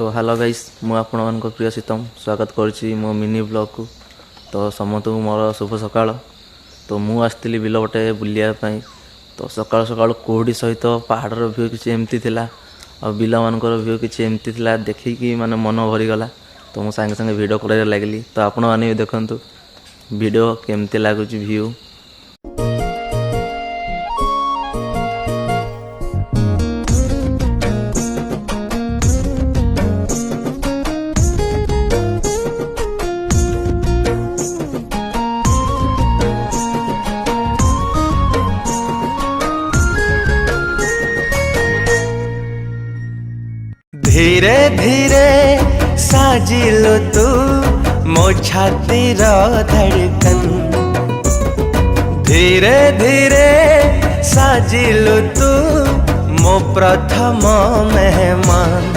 तो hello guys मु आपण प्रिय सीतम स्वागत करुच्ची मो मिनी ब्लॉग को। तो समस्त मोर शुभ सकाळ। तो मु आसती बिल बटे बुलियापाई। तो सकाळ सकाळ कोहड़ी सहित पहाड़ व्यू किसी एमती थिला और बिल मानकर व्यू किसी एमती थिला देखिकी माने मन भरीगला। तो मु संगे संगे वीडियो कर लगली। तो आपण माने देखंतु वीडियो केमती लागुची व्यू। धीरे धीरे साजिलो तू मो छातीर धड़कन। धीरे धीरे साजिलो तू मो प्रथम मेहमान।